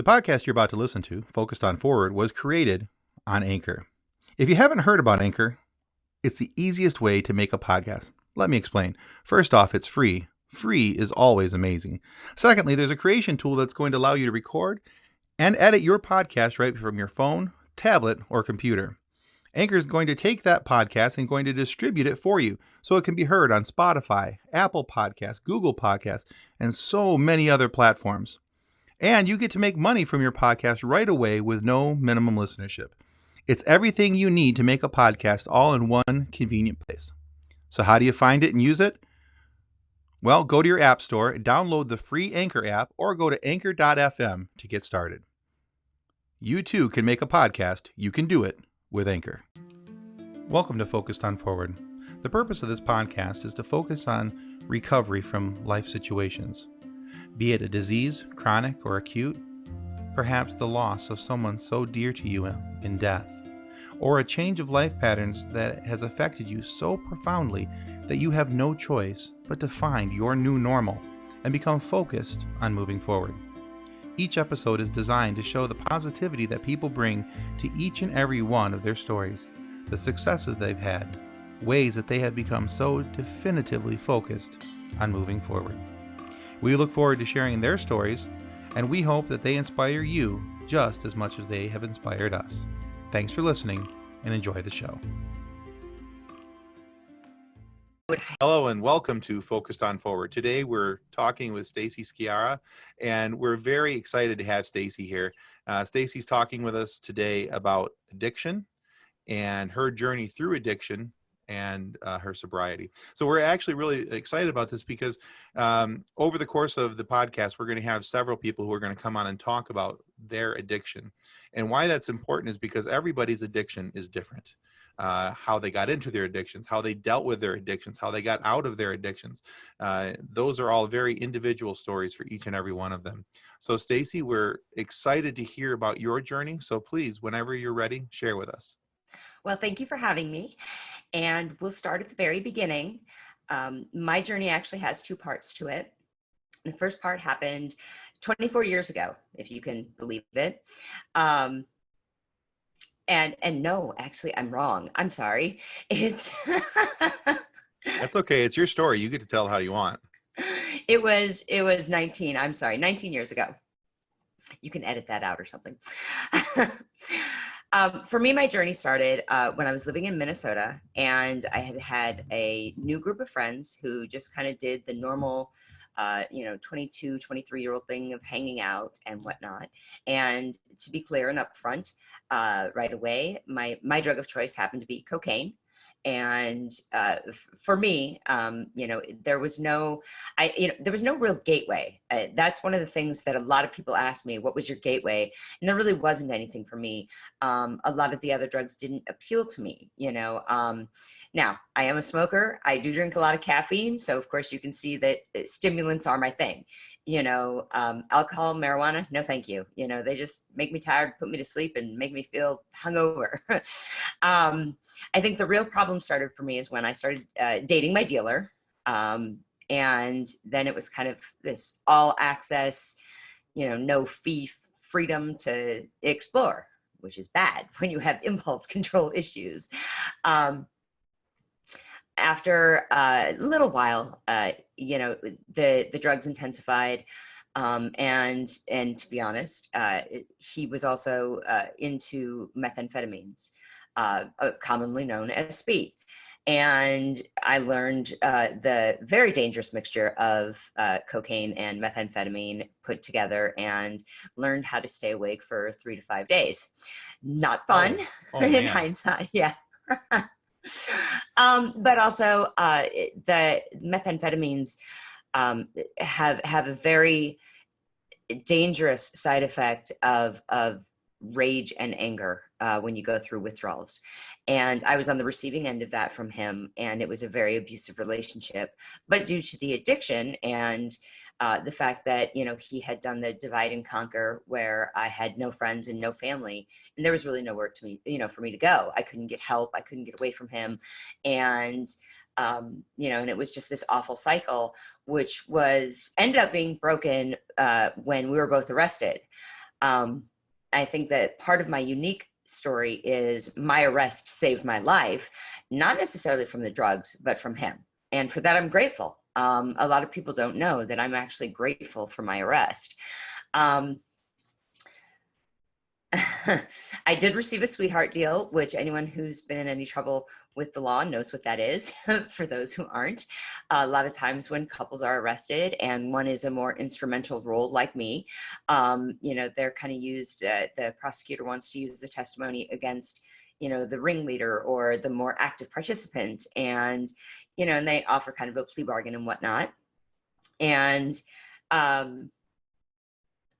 The podcast you're about to listen to, Focused on Forward, was created on Anchor. If you haven't heard about Anchor, it's the easiest way to make a podcast. Let me explain. First off, it's free. Free is always amazing. Secondly, there's a creation tool that's going to allow you to record and edit your podcast right from your phone, tablet, or computer. Anchor is going to take that podcast and going to distribute it for you so it can be heard on Spotify, Apple Podcasts, Google Podcasts, and so many other platforms. And you get to make money from your podcast right away with no minimum listenership. It's everything you need to make a podcast all in one convenient place. So how do you find it and use it? Well, go to your app store, download the free Anchor app, or go to anchor.fm to get started. You too can make a podcast. You can do it with Anchor. Welcome to Focused on Forward. The purpose of this podcast is to focus on recovery from life situations. Be it a disease, chronic or acute, perhaps the loss of someone so dear to you in death, or a change of life patterns that has affected you so profoundly that you have no choice but to find your new normal and become focused on moving forward. Each episode is designed to show the positivity that people bring to each and every one of their stories, the successes they've had, ways that they have become so definitively focused on moving forward. We look forward to sharing their stories, and we hope that they inspire you just as much as they have inspired us. Thanks for listening, and enjoy the show. Hello, and welcome to Focused on Forward. Today, we're talking with Stacy Sciarra, and we're very excited to have Stacy here. Stacy's talking with us today about addiction and her journey through addiction and her sobriety. So we're actually really excited about this because over the course of the podcast, we're going to have several people who are going to come on and talk about their addiction. And why that's important is because everybody's addiction is different. How they got into their addictions, how they dealt with their addictions, how they got out of their addictions. Those are all very individual stories for each and every one of them. So Stacy, we're excited to hear about your journey. So please, whenever you're ready, share with us. Well, thank you for having me. And we'll start at the very beginning. My journey actually has two parts to it. The first part happened 24 years ago, if you can believe it. And no, actually, I'm wrong. I'm sorry. It's That's okay. It's your story. You get to tell how you want. It was 19. I'm sorry, 19 years ago. You can edit that out or something. For me, my journey started when I was living in Minnesota, and I had a new group of friends who just kind of did the normal, 22, 23-year-old thing of hanging out and whatnot. And to be clear and upfront, right away, my drug of choice happened to be cocaine. And for me, there was no real gateway. That's one of the things that a lot of people ask me, what was your gateway? And there really wasn't anything for me. A lot of the other drugs didn't appeal to me, Now, I am a smoker. I do drink a lot of caffeine. So of course you can see that stimulants are my thing. Alcohol, marijuana, no thank you. They just make me tired, put me to sleep, and make me feel hungover. I think the real problem started for me is when I started dating my dealer. And then it was kind of this all access, no fee freedom to explore, which is bad when you have impulse control issues. After a little while, the drugs intensified. And to be honest, he was also into methamphetamines, commonly known as speed. And I learned the very dangerous mixture of cocaine and methamphetamine put together, and learned how to stay awake for 3 to 5 days. Not fun in hindsight. Yeah. But also the methamphetamines have a very dangerous side effect of rage and anger when you go through withdrawals. And I was on the receiving end of that from him, and it was a very abusive relationship. But due to the addiction and the fact that, he had done the divide and conquer where I had no friends and no family, and there was really nowhere to me, for me to go. I couldn't get help. I couldn't get away from him. And, and it was just this awful cycle, which ended up being broken when we were both arrested. Um, I think that part of my unique story is my arrest saved my life, not necessarily from the drugs, but from him. And for that, I'm grateful. A lot of people don't know that I'm actually grateful for my arrest. Um, I did receive a sweetheart deal, which anyone who's been in any trouble with the law knows what that is. For those who aren't, a lot of times when couples are arrested and one is a more instrumental role like me, they're kind of used, the prosecutor wants to use the testimony against, the ringleader or the more active participant. And, and they offer kind of a plea bargain and whatnot. And,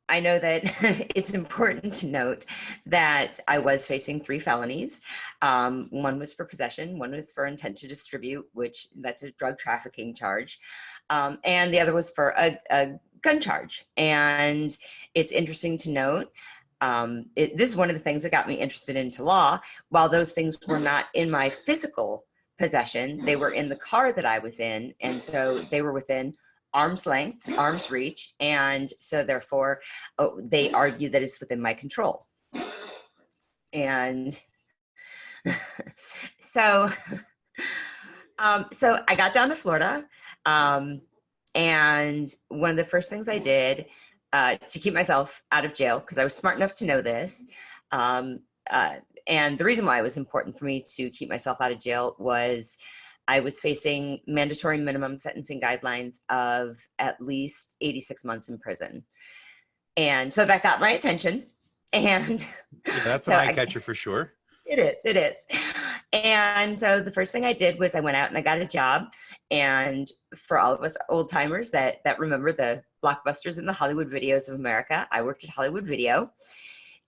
I know that it's important to note that I was facing 3 felonies. One was for possession, one was for intent to distribute, which that's a drug trafficking charge, and the other was for a gun charge. And it's interesting to note, this is one of the things that got me interested into law. While those things were not in my physical possession, they were in the car that I was in, and so they were within arm's length, arm's reach, and so therefore they argue that it's within my control. And so I got down to Florida, and one of the first things I did to keep myself out of jail, because I was smart enough to know this, and the reason why it was important for me to keep myself out of jail was I was facing mandatory minimum sentencing guidelines of at least 86 months in prison. And so that got my attention. And yeah, that's an eye catcher for sure. It is. And so the first thing I did was I went out and I got a job. And for all of us old timers that remember the blockbusters and the Hollywood Videos of America, I worked at Hollywood Video.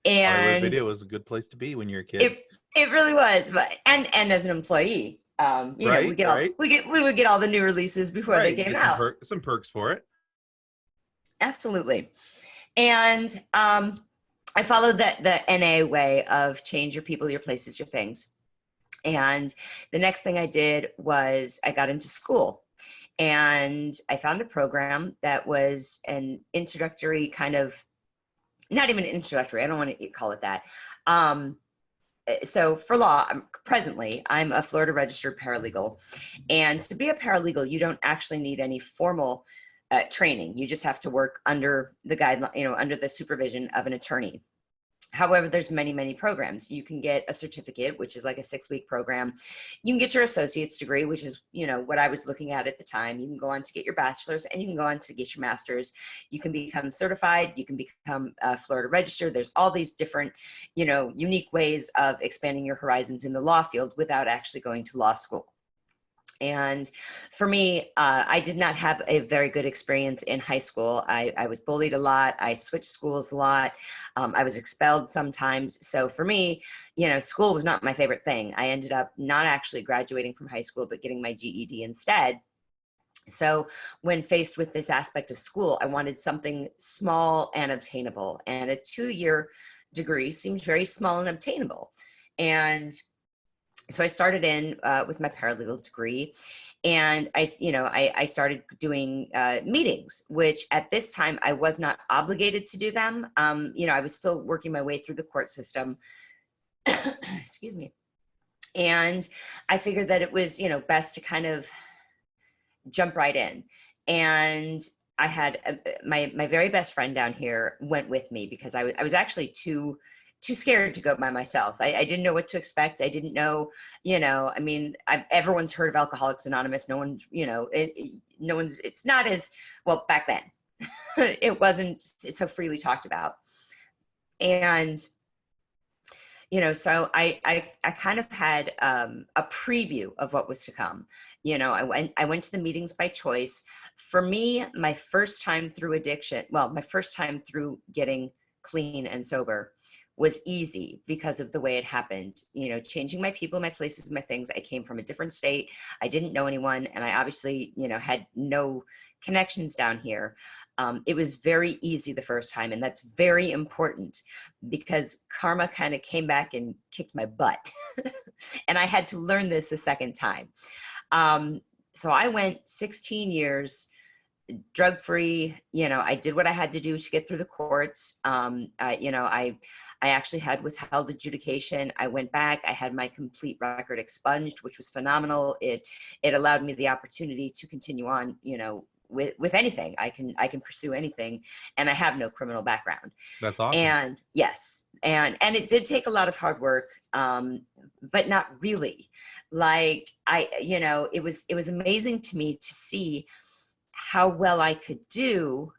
And Hollywood Video was a good place to be when you're a kid. It really was. But and as an employee, we would get all the new releases before they came out. Some perks for it. Absolutely. And I followed the NA way of change your people, your places, your things. And the next thing I did was I got into school, and I found a program that was an introductory kind of, not even introductory, I don't want to call it that. So for law, presently, I'm a Florida registered paralegal. And to be a paralegal, you don't actually need any formal training. You just have to work under the guideline, under the supervision of an attorney. However, there's many, many programs. You can get a certificate, which is like a 6-week program. You can get your associate's degree, which is, what I was looking at the time. You can go on to get your bachelor's, and you can go on to get your master's. You can become certified. You can become Florida registered. There's all these different, unique ways of expanding your horizons in the law field without actually going to law school. And for me, I did not have a very good experience in high school. I was bullied a lot. I switched schools a lot. I was expelled sometimes. So for me, school was not my favorite thing. I ended up not actually graduating from high school, but getting my GED instead. So when faced with this aspect of school, I wanted something small and obtainable. And a 2-year degree seemed very small and obtainable. And so I started in with my paralegal degree, and I started doing meetings, which at this time I was not obligated to do them. I was still working my way through the court system. Excuse me. And I figured that it was, best to kind of jump right in. And I had my very best friend down here went with me because I was actually too scared to go by myself. I didn't know what to expect. I didn't know, everyone's heard of Alcoholics Anonymous. No one, it's not as, well, back then, it wasn't so freely talked about. And, so I kind of had a preview of what was to come. I went to the meetings by choice. For me, my first time through my first time through getting clean and sober was easy because of the way it happened, changing my people, my places, my things. I came from a different state. I didn't know anyone. And I obviously, had no connections down here. It was very easy the first time. And that's very important because karma kind of came back and kicked my butt. And I had to learn this a second time. So I went 16 years drug-free. I did what I had to do to get through the courts. I actually had withheld adjudication. I went back. I had my complete record expunged, which was phenomenal. It allowed me the opportunity to continue on, with anything. I can pursue anything, and I have no criminal background. That's awesome. And yes, and it did take a lot of hard work, but not really. Like it was amazing to me to see how well I could do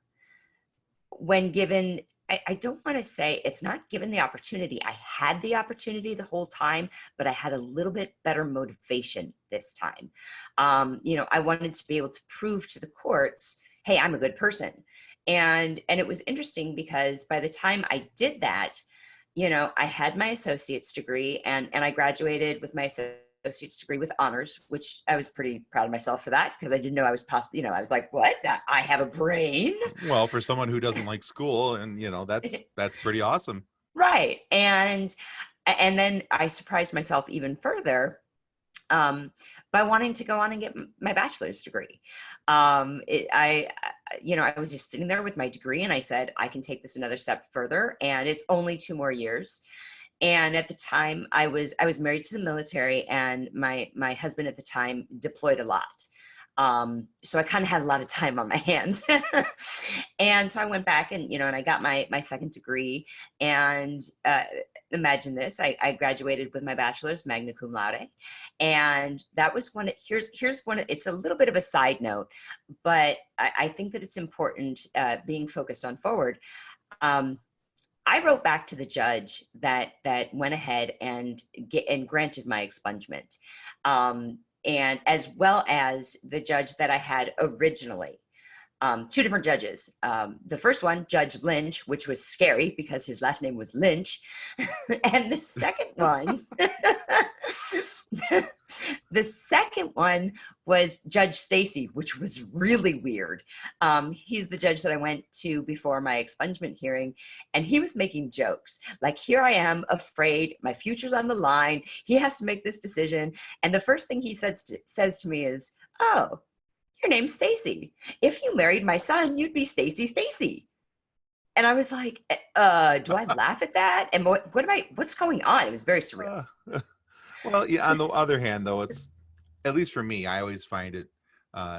when given. I don't want to say it's not given the opportunity. I had the opportunity the whole time, but I had a little bit better motivation this time. I wanted to be able to prove to the courts, hey, I'm a good person. And it was interesting because by the time I did that, I had my associate's degree, and I graduated with my associate's degree with honors, which I was pretty proud of myself for that, because I didn't know I was I was like, what? I have a brain. Well, for someone who doesn't like school, and that's pretty awesome. Right. And then I surprised myself even further, by wanting to go on and get my bachelor's degree. I was just sitting there with my degree, and I said, I can take this another step further, and it's only 2 more years. And at the time I was married to the military, and my husband at the time deployed a lot. So I kind of had a lot of time on my hands. And so I went back and I got my second degree, and imagine this, I graduated with my bachelor's magna cum laude. And that was here's one, it's a little bit of a side note, but I think that it's important, being focused on forward. I wrote back to the judge that went ahead and granted my expungement, and as well as the judge that I had originally. 2 different judges. The first one, Judge Lynch, which was scary because his last name was Lynch. And the second one, the second one was Judge Stacy, which was really weird. He's the judge that I went to before my expungement hearing, and he was making jokes. Like, here I am, afraid, my future's on the line. He has to make this decision. And the first thing he says to me is, oh, your name's Stacy. If you married my son, you'd be Stacy. And I was like, do I laugh at that? And what's going on? It was very surreal. Well, yeah, on the other hand, though, it's, at least for me, I always find it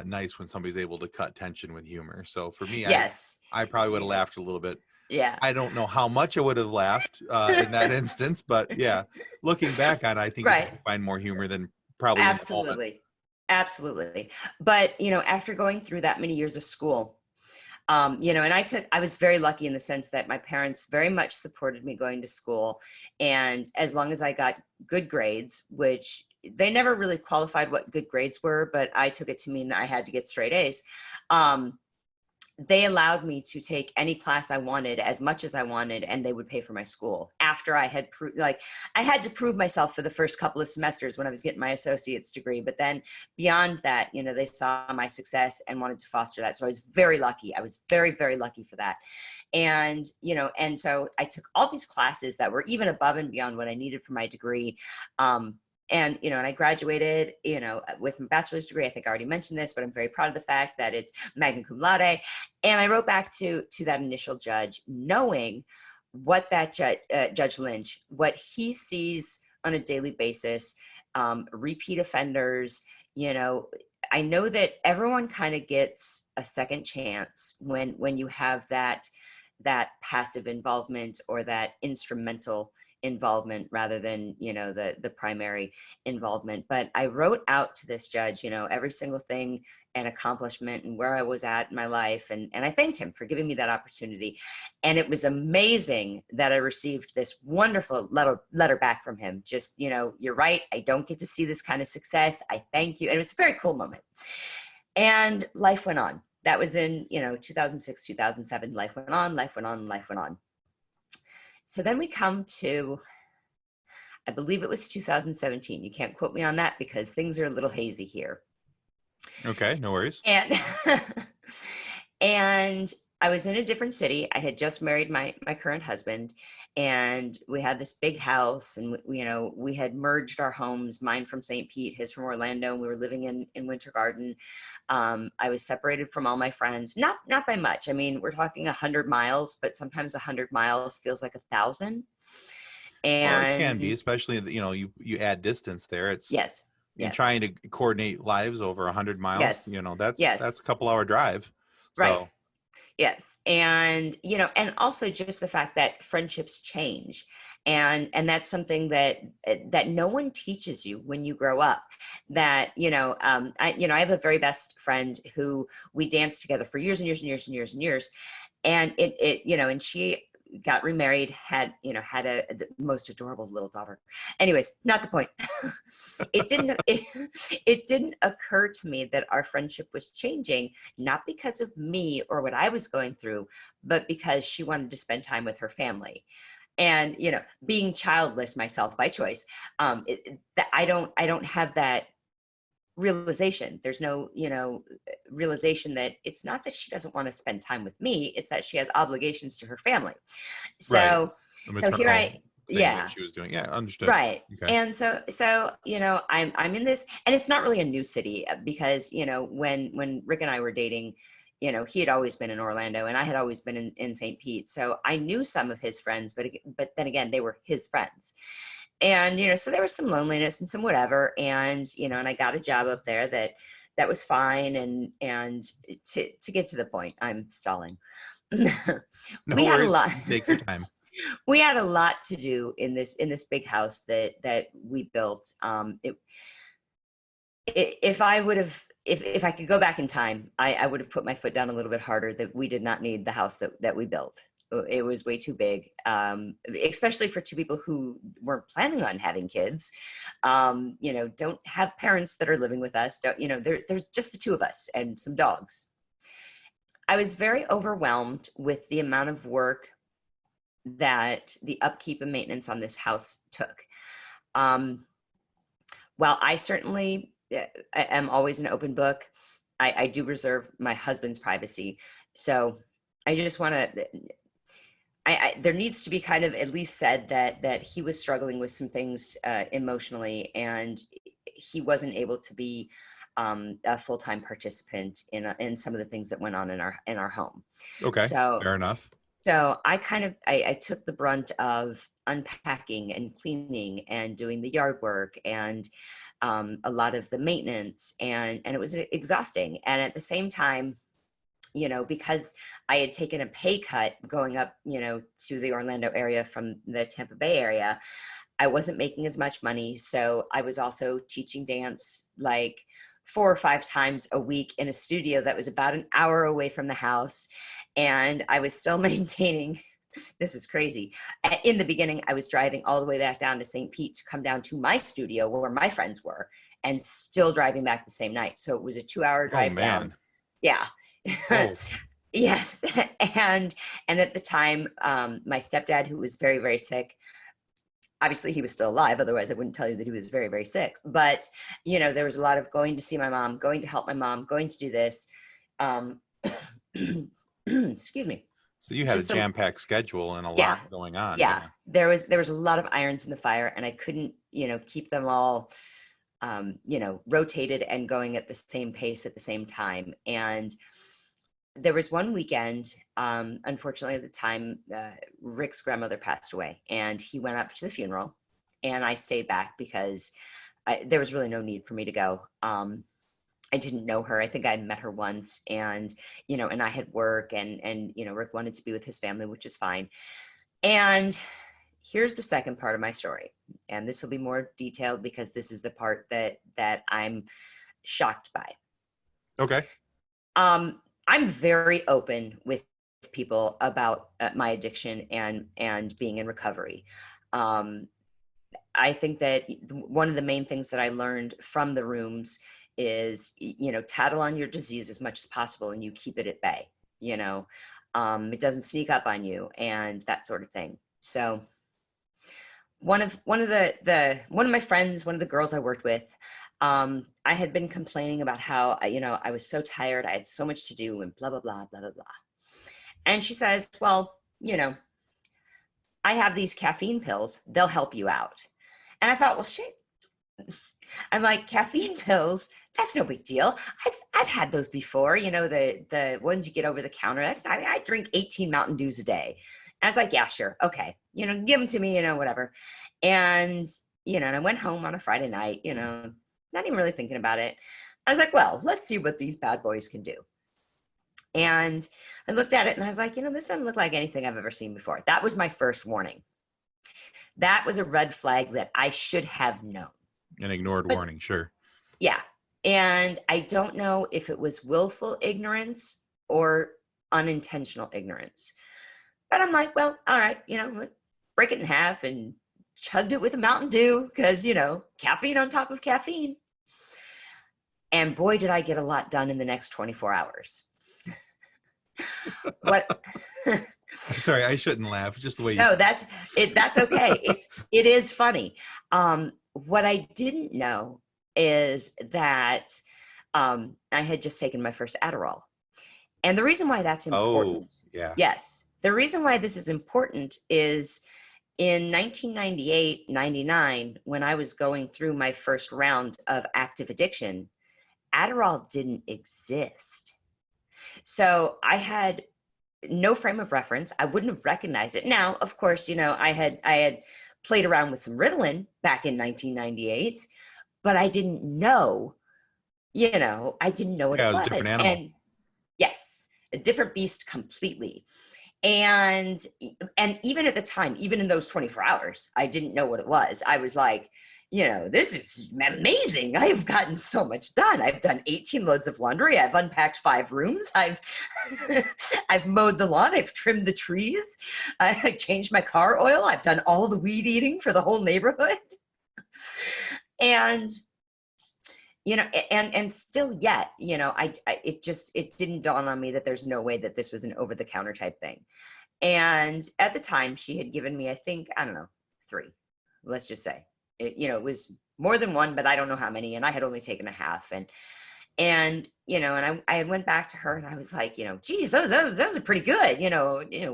nice when somebody's able to cut tension with humor. So for me, yes, I probably would have laughed a little bit. Yeah. I don't know how much I would have laughed in that instance, but yeah, looking back on it, I think right. you find more humor than probably Absolutely. Absolutely. But, after going through that many years of school, and I was very lucky in the sense that my parents very much supported me going to school. And as long as I got good grades, which they never really qualified what good grades were, but I took it to mean that I had to get straight A's. They allowed me to take any class I wanted, as much as I wanted, and they would pay for my school after I had I had to prove myself for the first couple of semesters when I was getting my associate's degree. But then beyond that, they saw my success and wanted to foster that. So I was very lucky. I was very, very lucky for that. And, and so I took all these classes that were even above and beyond what I needed for my degree. And, and I graduated, with my bachelor's degree. I think I already mentioned this, but I'm very proud of the fact that it's magna cum laude. And I wrote back to that initial judge, knowing what that Judge Lynch, what he sees on a daily basis, repeat offenders. I know that everyone kind of gets a second chance when you have that passive involvement or that instrumental involvement rather than the primary involvement. But I wrote out to this judge every single thing and accomplishment and where I was at in my life, and I thanked him for giving me that opportunity. And it was amazing that I received this wonderful letter back from him. Just, you're right, I don't get to see this kind of success, I thank you. And it was a very cool moment. And life went on. That was in 2006, 2007. Life went on. So then we come to, I believe it was 2017. You can't quote me on that because things are a little hazy here. Okay, no worries. And and I was in a different city. I had just married my current husband, and we had this big house, and we had merged our homes, mine from St. Pete, his from Orlando, and we were living in Winter Garden. I was separated from all my friends, not by much. I mean, we're talking 100 miles, but sometimes 100 miles feels like 1,000. Well, it can be, And especially you add distance there. It's yes, in yes, trying to coordinate lives over 100 miles. yes, That's a yes, couple hour drive. right. So Yes. And, and also just the fact that friendships change. And that's something that no one teaches you when you grow up. That, I have a very best friend who we danced together for years and years and years and years and years. And and she got remarried, had the most adorable little daughter. Anyways, not the point. It didn't occur to me that our friendship was changing, not because of me or what I was going through, but because she wanted to spend time with her family. And being childless myself by choice, that I don't have that realization. There's no realization that it's not that she doesn't want to spend time with me, it's that she has obligations to her family. right, So the so here maternal I thing that yeah, she was doing. Yeah, understood. right. Okay. And so I'm in this, and it's not really a new city, because when Rick and I were dating, he had always been in Orlando and I had always been in St. Pete, so I knew some of his friends, but then again, they were his friends. And so there was some loneliness and some whatever, and and I got a job up there that was fine. And to get to the point, I'm stalling. No we had a worries. lot You take your time. we had a lot to do in this big house that we built. If I would have, if I could go back in time, I would have put my foot down a little bit harder, that we did not need the house that we built. It was way too big, especially for two people who weren't planning on having kids. Don't have parents that are living with us. There's just the two of us and some dogs. I was very overwhelmed with the amount of work that the upkeep and maintenance on this house took. Um, while I certainly am always an open book, I do reserve my husband's privacy. So I just want to, there needs to be kind of at least said that he was struggling with some things emotionally, and he wasn't able to be a full-time participant in some of the things that went on in our home. Okay, So fair enough. So I took the brunt of unpacking and cleaning and doing the yard work and a lot of the maintenance, and it was exhausting. And at the same time, because I had taken a pay cut going up, to the Orlando area from the Tampa Bay area, I wasn't making as much money. So I was also teaching dance like 4 or 5 times a week in a studio that was about an hour away from the house. And I was still maintaining, this is crazy. In the beginning, I was driving all the way back down to St. Pete to come down to my studio where my friends were, and still driving back the same night. So it was a 2-hour Oh drive down. man. Yeah. Oh, Yes. And at the time, my stepdad, who was very, very sick, obviously he was still alive, otherwise I wouldn't tell you that he was very, very sick. But there was a lot of going to see my mom, going to help my mom, going to do this. um Excuse me. so you had a Just a jam-packed schedule and a Yeah, lot going on. yeah. Yeah. There was a lot of irons in the fire, and I couldn't keep them all rotated and going at the same pace at the same time. And there was one weekend, unfortunately at the time, Rick's grandmother passed away, and he went up to the funeral, and I stayed back because there was really no need for me to go. I didn't know her. I think I met her once, and and I had work, and Rick wanted to be with his family, which is fine. And here's the second part of my story, and this will be more detailed because this is the part that I'm shocked by. Okay. I'm very open with people about my addiction and being in recovery. Um, I think that one of the main things that I learned from the rooms is, tattle on your disease as much as possible, and you keep it at bay. It doesn't sneak up on you, and that sort of thing. So one of my friends, one of the girls I worked with, I had been complaining about how I was so tired, I had so much to do, and blah blah blah blah blah blah. And she says, well, I have these caffeine pills. They'll help you out. And I thought, well, shit. I'm like, caffeine pills, that's no big deal. I've had those before, the ones you get over the counter. I drink 18 Mountain Dews a day. And I was like, yeah, sure. Okay. Give them to me, whatever. And, and I went home on a Friday night, not even really thinking about it. I was like, well, let's see what these bad boys can do. And I looked at it and I was like, this doesn't look like anything I've ever seen before. That was my first warning. That was a red flag that I should have known. An ignored warning, sure. Yeah. And I don't know if it was willful ignorance or unintentional ignorance. But I'm like, well, all right, let's break it in half, and chugged it with a Mountain Dew because, caffeine on top of caffeine. And boy, did I get a lot done in the next 24 hours. What? I'm sorry, I shouldn't laugh. Just the way you. No, that's okay. It is funny. What I didn't know is that I had just taken my first Adderall. And the reason why that's important. Oh, yeah. Yes. The reason why this is important is in 1998, 99, when I was going through my first round of active addiction, Adderall didn't exist. So I had no frame of reference. I wouldn't have recognized it. Now, of course, I had played around with some Ritalin back in 1998, but I didn't know, I didn't know what it was. A different animal. And yes, a different beast completely. And even at the time, even in those 24 hours, I didn't know what it was. I was like, this is amazing. I have gotten so much done. I've done 18 loads of laundry. I've unpacked 5 rooms. I've mowed the lawn. I've trimmed the trees. I changed my car oil. I've done all the weed eating for the whole neighborhood. And, and still yet, it didn't dawn on me that there's no way that this was an over-the-counter type thing. And at the time, she had given me, I think, I don't know, 3, let's just say. It was more than 1, but I don't know how many. And I had only taken a half. And I went back to her and I was like, geez, those are pretty good.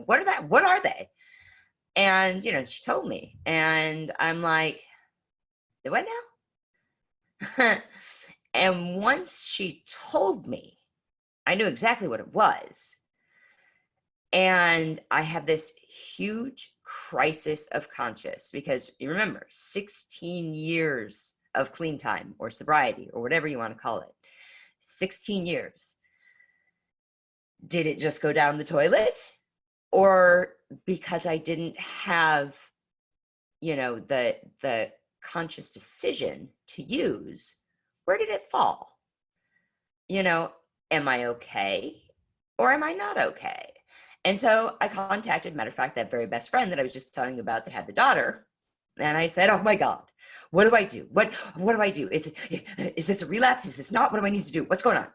What are they? And, she told me, and I'm like, the what now? And once she told me, I knew exactly what it was. And I had this huge crisis of conscience, because you remember 16 years of clean time or sobriety or whatever you want to call it. 16 years. Did it just go down the toilet? Or because I didn't have, the conscious decision to use, where did it fall? Am I okay or am I not okay? And so I contacted, matter of fact, that very best friend that I was just telling you about that had the daughter. And I said, oh my God, what do I do? What do I do? Is this a relapse? Is this not? What do I need to do? What's going on?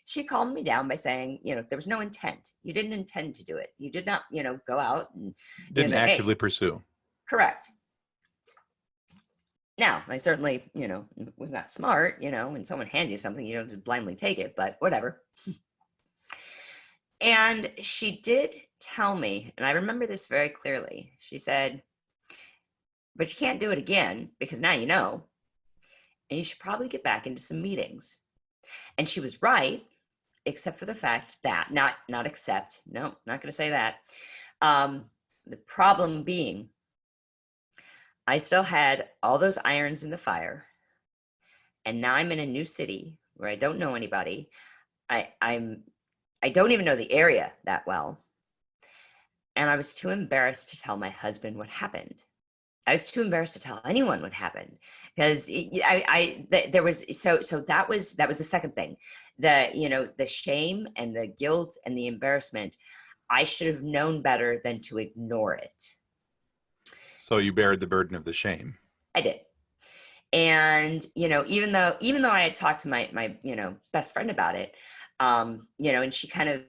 She calmed me down by saying, there was no intent. You didn't intend to do it. You did not, go out and didn't actively pursue. Correct. Now, I certainly, was not smart, when someone hands you something, you don't just blindly take it, but whatever. And she did tell me, and I remember this very clearly. She said, but you can't do it again because now you know, and you should probably get back into some meetings. And she was right, except for the fact that, not going to say that. The problem being, I still had all those irons in the fire, and now I'm in a new city where I don't know anybody. I don't even know the area that well. And I was too embarrassed to tell my husband what happened. I was too embarrassed to tell anyone what happened, because that was the second thing. The shame and the guilt and the embarrassment. I should have known better than to ignore it. So you bared the burden of the shame. I did. And, even though I had talked to my best friend about it, and she kind of,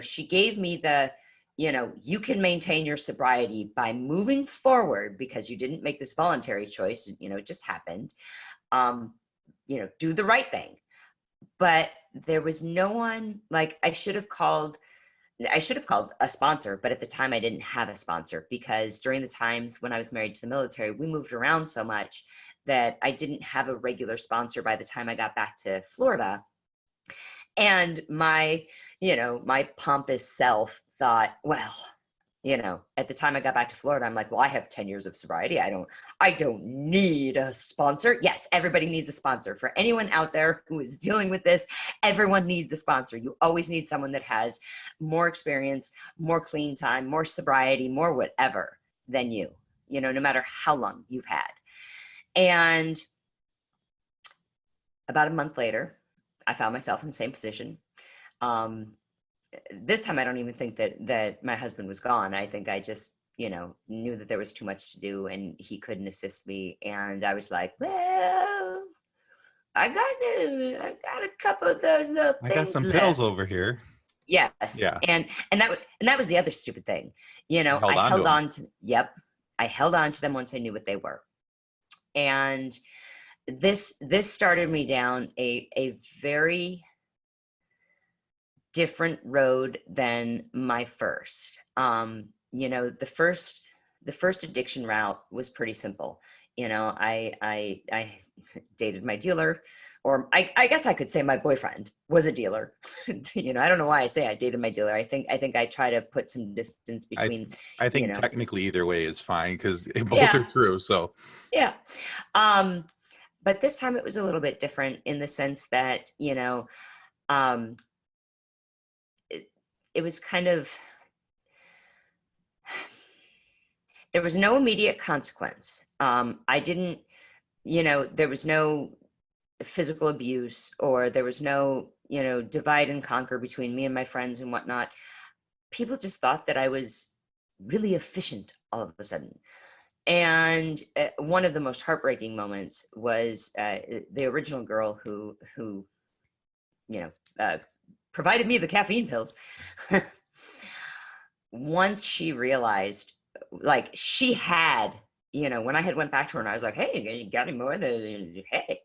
she gave me the, you can maintain your sobriety by moving forward because you didn't make this voluntary choice. It just happened. Do the right thing. But there was no one, like, I should have called I should have called a sponsor, but at the time I didn't have a sponsor, because during the times when I was married to the military, we moved around so much that I didn't have a regular sponsor by the time I got back to Florida. And my pompous self thought, well, at the time I got back to Florida, I'm like, well, I have 10 years of sobriety. I don't need a sponsor. Yes, everybody needs a sponsor. For anyone out there who is dealing with this, everyone needs a sponsor. You always need someone that has more experience, more clean time, more sobriety, more whatever than you, no matter how long you've had. And about a month later, I found myself in the same position. This time I don't even think that my husband was gone. I think I just, knew that there was too much to do and he couldn't assist me. And I was like, well, I got a couple of those little I got things some pills left. over here. Yes. Yeah. And that was the other stupid thing. You I held on to held them. on to, yep. I held on to them once I knew what they were. And this started me down a very different road than my first. The first addiction route was pretty simple. I dated my dealer, or I guess I could say my boyfriend was a dealer. I don't know why I say I dated my dealer. I think I try to put some distance I between, I you think know, technically either way is fine because both yeah, are true. So yeah. Um, but this time it was a little bit different in the sense that, um, it was kind of, there was no immediate consequence. I didn't, there was no physical abuse, or there was no, divide and conquer between me and my friends and whatnot. People just thought that I was really efficient all of a sudden. And one of the most heartbreaking moments was the original girl who you know uh, provided me the caffeine pills. Once she realized, like, she had, when I had went back to her and I was like, hey, you got any more than, hey,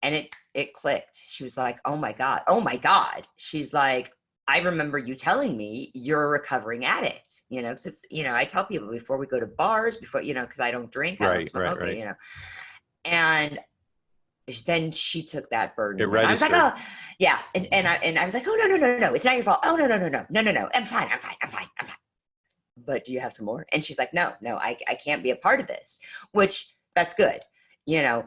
and it clicked. She was like, oh my god, oh my god. She's like, I remember you telling me you're a recovering addict, because it's, I tell people before we go to bars, before, because I don't drink, I don't right, right, smoke, right. and then she took that It burden, and I was like, registered. oh yeah. And I was like, oh, no, it's not your fault. Oh, no, I'm fine, I'm fine. But do you have some more? And she's like, no, I can't be a part of this, which that's good, you know,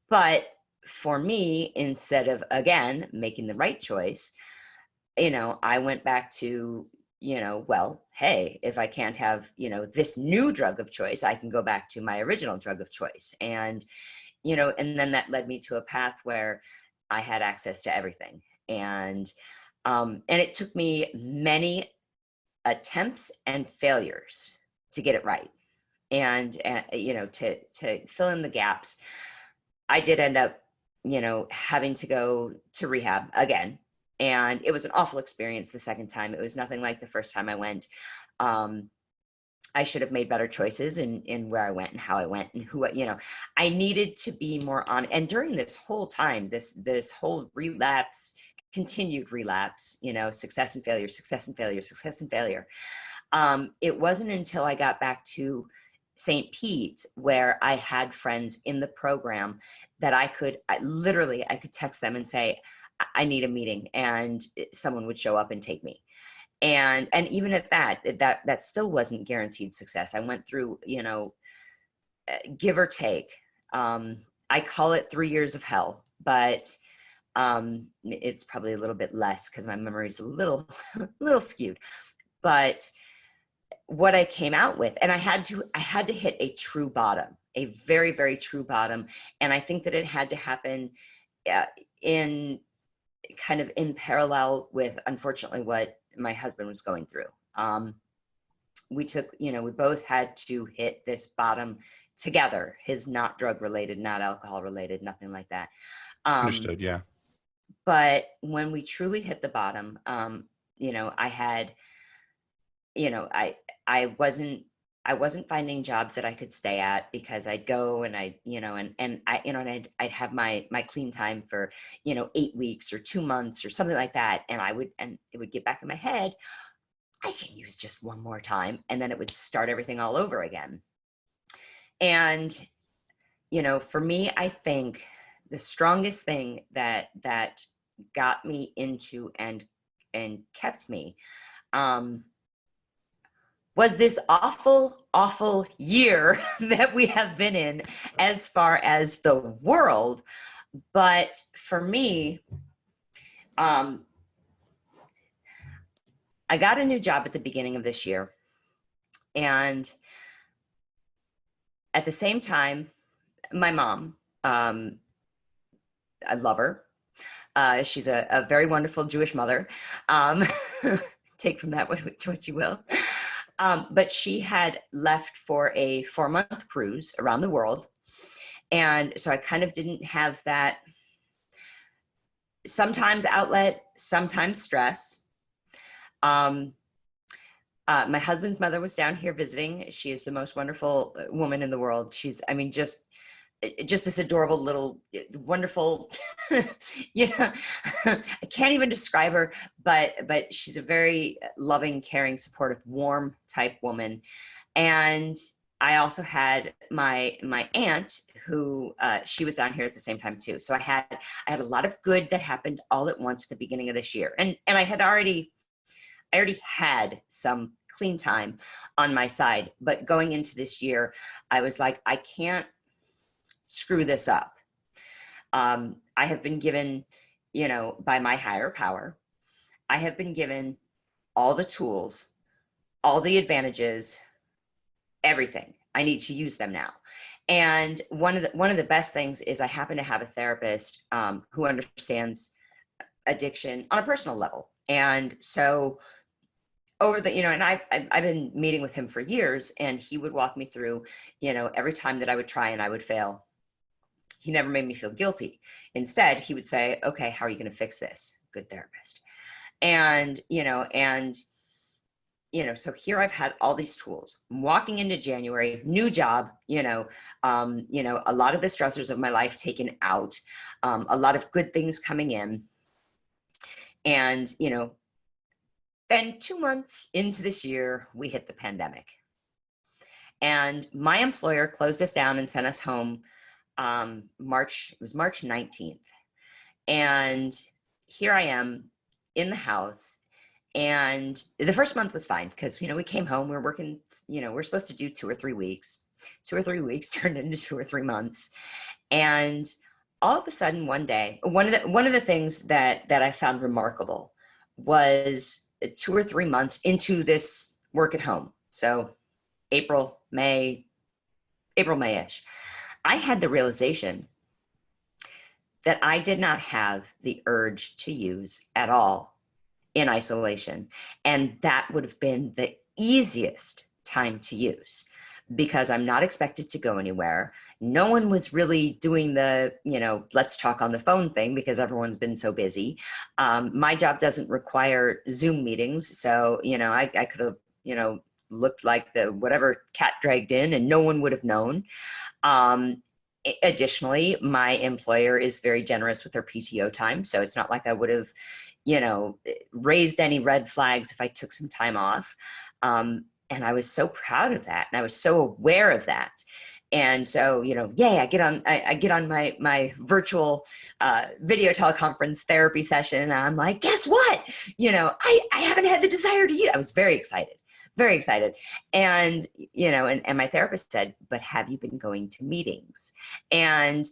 but for me, instead of, again, making the right choice, I went back to, well, hey, if I can't have, this new drug of choice, I can go back to my original drug of choice. And then that led me to a path where I had access to everything. And it took me many attempts and failures to get it right. And, to fill in the gaps, I did end up, having to go to rehab again. And it was an awful experience the second time. It was nothing like the first time I went. Um, I should have made better choices in where I went and how I went and who, I needed to be more on. And during this whole time, this whole relapse, continued relapse, success and failure, success and failure, success and failure. It wasn't until I got back to St. Pete, where I had friends in the program, that I could text them and say, I need a meeting, and someone would show up and take me. And even at that still wasn't guaranteed success. I went through, give or take, I call it 3 years of hell, but it's probably a little bit less because my memory is a little little skewed. But what I came out with, and I had to hit a true bottom, a very, very true bottom. And I think that it had to happen in kind of in parallel with, unfortunately, what my husband was going through. We both had to hit this bottom together. His not drug related, not alcohol related, nothing like that. Understood. Yeah. But when we truly hit the bottom, I had, I wasn't I wasn't finding jobs that I could stay at because I'd go and I, and I, and I'd have my clean time for, 8 weeks or 2 months or something like that. And it would get back in my head, I can use just one more time. And then it would start everything all over again. And, for me, I think the strongest thing that got me into and kept me, was this awful, awful year that we have been in as far as the world. But for me, I got a new job at the beginning of this year. And at the same time, my mom, I love her. She's a very wonderful Jewish mother. Um, take from that what you will. But she had left for a 4-month cruise around the world. And so I kind of didn't have that, sometimes outlet, sometimes stress. My husband's mother was down here visiting. She is the most wonderful woman in the world. She's, I mean, just this adorable little wonderful, I can't even describe her, but she's a very loving, caring, supportive, warm type woman. And I also had my aunt who, she was down here at the same time too. So I had a lot of good that happened all at once at the beginning of this year. And I already had some clean time on my side, but going into this year, I was like, I can't screw this up. I have been given, by my higher power, I have been given all the tools, all the advantages, everything. I need to use them now. And one of the best things is I happen to have a therapist who understands addiction on a personal level. And so over the, and I've been meeting with him for years, and he would walk me through, every time that I would try and I would fail. He never made me feel guilty. Instead, he would say, okay, how are you going to fix this? Good therapist. And, so here I've had all these tools. I'm walking into January, new job, a lot of the stressors of my life taken out, a lot of good things coming in. And, then 2 months into this year, we hit the pandemic. And my employer closed us down and sent us home March 19th. And here I am in the house. And the first month was fine because, we came home, we were working, we're supposed to do 2 or 3 weeks. 2 or 3 weeks turned into 2 or 3 months. And all of a sudden one day, one of the things that I found remarkable was 2 or 3 months into this work at home. So April, May-ish. I had the realization that I did not have the urge to use at all in isolation. And that would have been the easiest time to use because I'm not expected to go anywhere. No one was really doing the, let's talk on the phone thing because everyone's been so busy. My job doesn't require Zoom meetings. So, I could have, looked like the whatever cat dragged in and no one would have known. Additionally, my employer is very generous with their PTO time. So it's not like I would have, raised any red flags if I took some time off. And I was so proud of that. And I was so aware of that. And so, I get on my virtual video teleconference therapy session. And I'm like, guess what? I haven't had the desire to use. I was very excited. Very excited. And, and my therapist said, but have you been going to meetings? And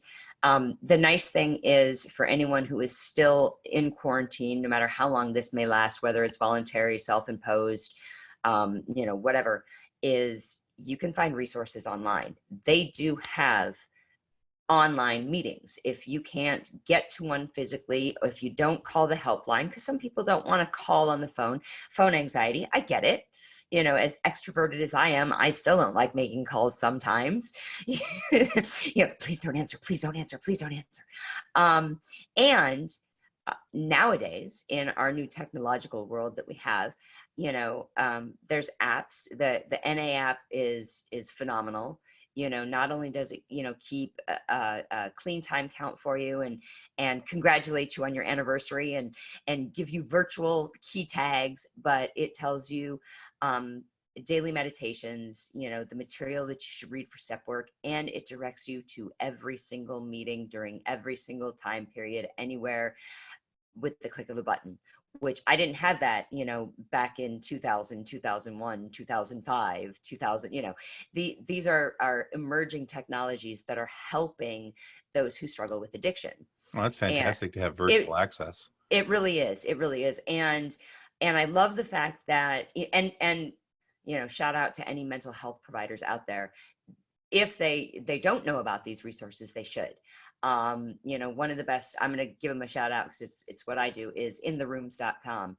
the nice thing is for anyone who is still in quarantine, no matter how long this may last, whether it's voluntary, self-imposed, whatever, is you can find resources online. They do have online meetings. If you can't get to one physically, or if you don't call the helpline, because some people don't want to call on the phone anxiety, I get it. As extroverted as I am, I still don't like making calls sometimes. Please don't answer, please don't answer, please don't answer. And nowadays, in our new technological world that we have, There's apps. The NA app is phenomenal. Not only does it, keep a clean time count for you and congratulate you on your anniversary and give you virtual key tags, but it tells you daily meditations, the material that you should read for step work, and it directs you to every single meeting during every single time period, anywhere, with the click of a button, which I didn't have that, back in 2000, 2001, 2005, 2000, these are emerging technologies that are helping those who struggle with addiction. Well, that's And fantastic to have virtual access. it really is. It really is. And I love the fact that, and shout out to any mental health providers out there. If they don't know about these resources, they should. One of the best, I'm going to give them a shout out because it's what I do, is intherooms.com.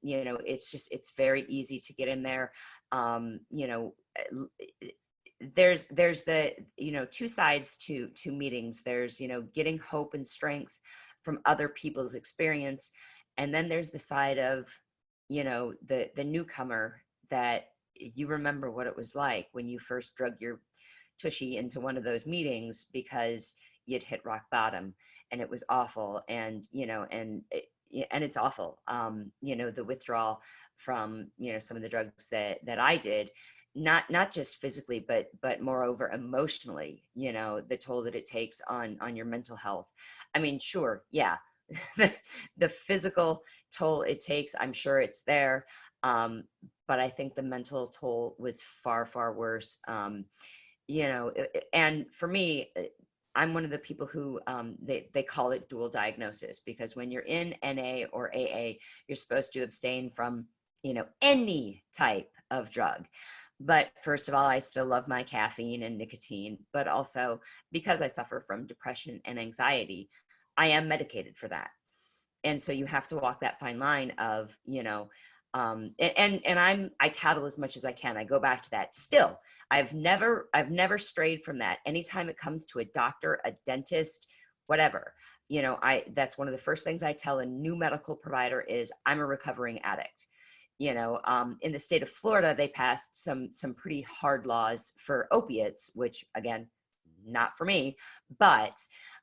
It's very easy to get in there. There's the, two sides to meetings. There's, getting hope and strength from other people's experience. And then there's the side of, the newcomer, that you remember what it was like when you first drug your tushy into one of those meetings because you'd hit rock bottom and it was awful. And it's awful. The withdrawal from, some of the drugs that I did, not just physically, but moreover, emotionally, the toll that it takes on your mental health. I mean, sure. Yeah. The physical toll it takes, I'm sure it's there. But I think the mental toll was far, far worse. And for me, I'm one of the people who they call it dual diagnosis, because when you're in NA or AA, you're supposed to abstain from, any type of drug. But first of all, I still love my caffeine and nicotine, but also because I suffer from depression and anxiety, I am medicated for that. And so you have to walk that fine line of, I tattle as much as I can. I go back to that. Still, I've never strayed from that. Anytime it comes to a doctor, a dentist, whatever, that's one of the first things I tell a new medical provider is I'm a recovering addict. In the state of Florida, they passed some pretty hard laws for opiates, which again, not for me, but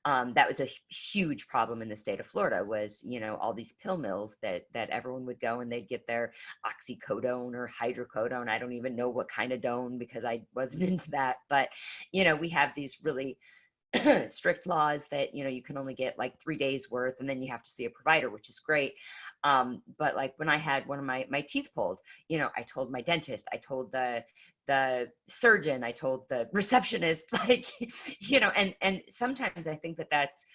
that was a huge problem in the state of Florida was, all these pill mills that everyone would go and they'd get their oxycodone or hydrocodone. I don't even know what kind of done because I wasn't into that. But, we have these really strict laws that, you can only get like 3 days worth and then you have to see a provider, which is great. But like when I had one of my teeth pulled, I told my dentist, I told the surgeon, I told the receptionist, like, and sometimes I think that's,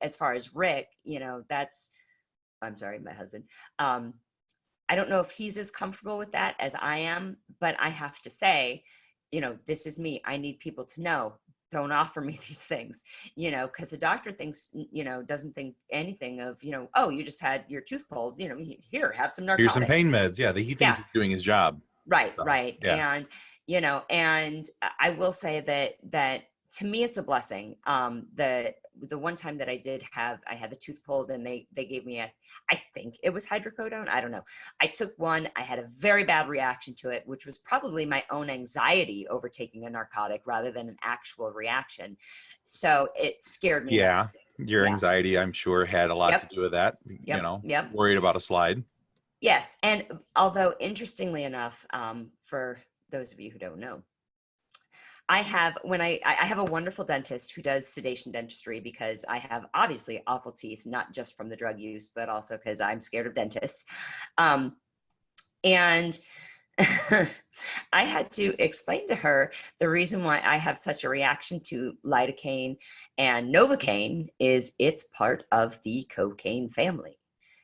as far as Rick, I'm sorry, my husband, I don't know if he's as comfortable with that as I am, but I have to say, this is me. I need people to know, don't offer me these things, because the doctor thinks, doesn't think anything of, oh, you just had your tooth pulled, here, have some narcotics. Here's some pain meds. Yeah. He thinks he's doing his job. Right. So, right. Yeah. And I will say that to me, it's a blessing. The one time that I had the tooth pulled and they gave me I think it was hydrocodone. I don't know. I took one, I had a very bad reaction to it, which was probably my own anxiety over taking a narcotic rather than an actual reaction. So it scared me. Yeah. Your anxiety, I'm sure, had a lot to do with that, worried about a slide. Yes. And although interestingly enough, for those of you who don't know, I have a wonderful dentist who does sedation dentistry because I have obviously awful teeth, not just from the drug use, but also because I'm scared of dentists. And I had to explain to her the reason why I have such a reaction to lidocaine and novocaine is it's part of the cocaine family.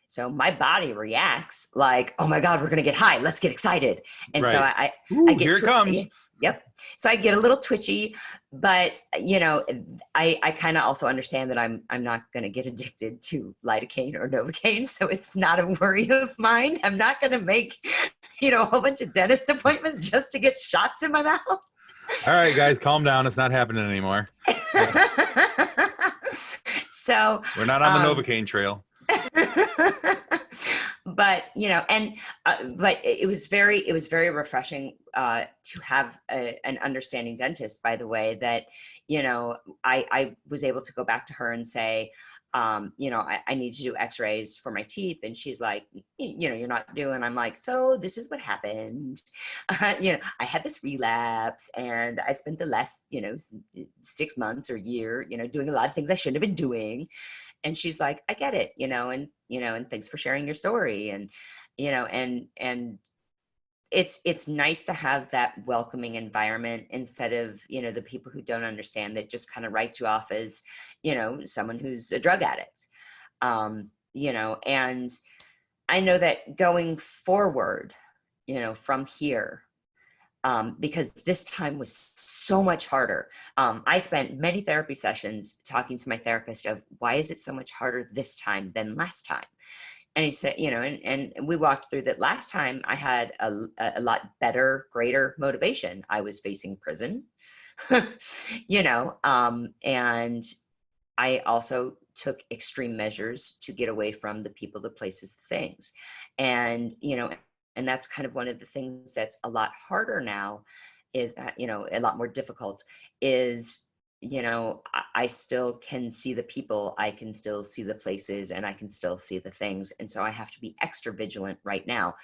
So my body reacts like, oh my God, we're going to get high. Let's get excited. And so I get here it comes. Yep. So I get a little twitchy, but I kind of also understand that I'm not going to get addicted to lidocaine or novocaine. So it's not a worry of mine. I'm not going to make, a whole bunch of dentist appointments just to get shots in my mouth. All right, guys, calm down. It's not happening anymore. So we're not on the novocaine trail. But and but it was very refreshing to have an understanding dentist, by the way, that I was able to go back to her and say, I need to do x-rays for my teeth. And she's like, you're not doing. I'm like, so this is what happened. I had this relapse, and I spent the last 6 months or year doing a lot of things I shouldn't have been doing. And she's like, I get it, and thanks for sharing your story. And and it's nice to have that welcoming environment, instead of the people who don't understand, that just kind of write you off as someone who's a drug addict. And I know that going forward, from here, because this time was so much harder. I spent many therapy sessions talking to my therapist of, why is it so much harder this time than last time? And he said, and we walked through that. Last time I had a lot better, greater motivation. I was facing prison, and I also took extreme measures to get away from the people, the places, the things. And, and that's kind of one of the things that's a lot harder now, is that, a lot more difficult, is, I still can see the people, I can still see the places, and I can still see the things. And so I have to be extra vigilant right now.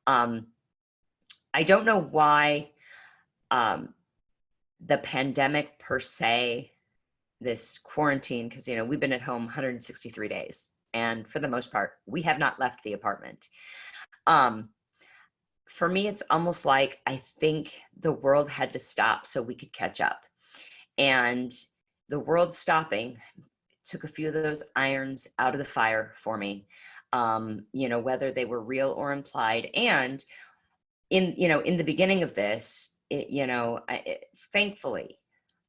I don't know why the pandemic per se, this quarantine, because we've been at home 163 days, and for the most part we have not left the apartment. For me, it's almost like I think the world had to stop so we could catch up, and the world stopping took a few of those irons out of the fire for me, whether they were real or implied. And in the beginning of this, thankfully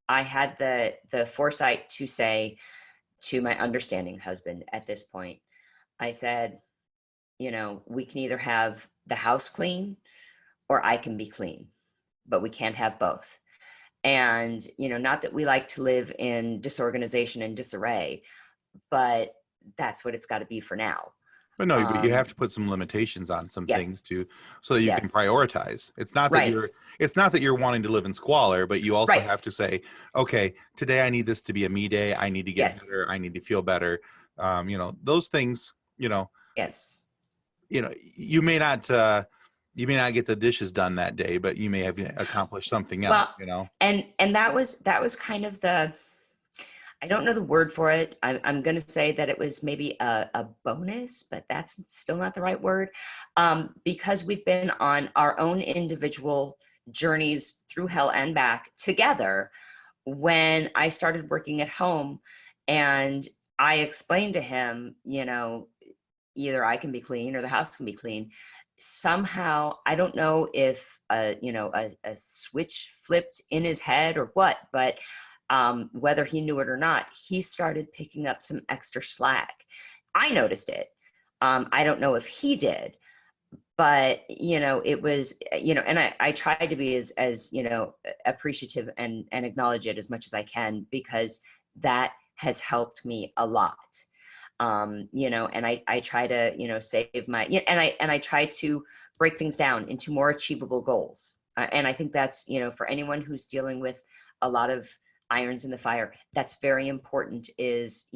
I had the foresight to say to my understanding husband at this point, I said, we can either have the house clean or I can be clean, but we can't have both. And, not that we like to live in disorganization and disarray, but that's what it's got to be for now. But no, but you have to put some limitations on some things Yes. too, so that you can Yes. prioritize. Right. It's not that you're wanting to live in squalor, but you also Right. have to say, okay, today I need this to be a me day. I need to get Yes. better. I need to feel better. Those things, Yes. you may not get the dishes done that day, but you may have accomplished something else, Well, and that was kind of I don't know the word for it. I'm going to say that it was maybe a bonus, but that's still not the right word, because we've been on our own individual journeys through hell and back together. When I started working at home, and I explained to him, either I can be clean or the house can be clean. Somehow, I don't know if a switch flipped in his head or what, but whether he knew it or not, he started picking up some extra slack. I noticed it. I don't know if he did, but it was, and I tried to be as appreciative and acknowledge it as much as I can, because that has helped me a lot. And I try to save my, and I try to break things down into more achievable goals. And I think that's for anyone who's dealing with a lot of irons in the fire, that's very important. Is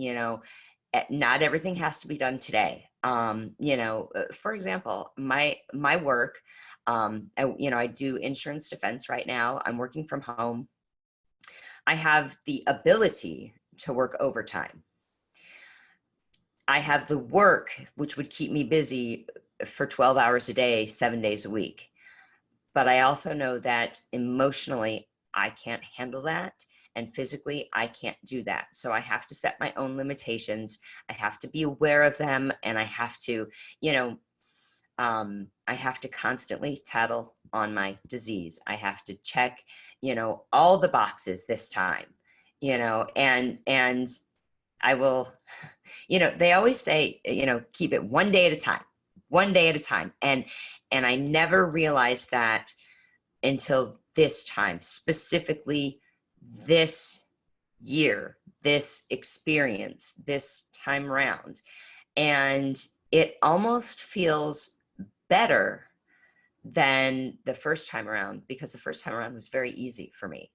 not everything has to be done today. For example, my work, I do insurance defense right now. I'm working from home. I have the ability to work overtime. I have the work which would keep me busy for 12 hours a day, 7 days a week. But I also know that emotionally, I can't handle that. And physically, I can't do that. So I have to set my own limitations. I have to be aware of them. And I have to, I have to constantly tattle on my disease. I have to check, all the boxes this time, and I will, they always say, keep it one day at a time, one day at a time. And I never realized that until this time, specifically this year, this experience, this time around. And it almost feels better than the first time around, because the first time around was very easy for me.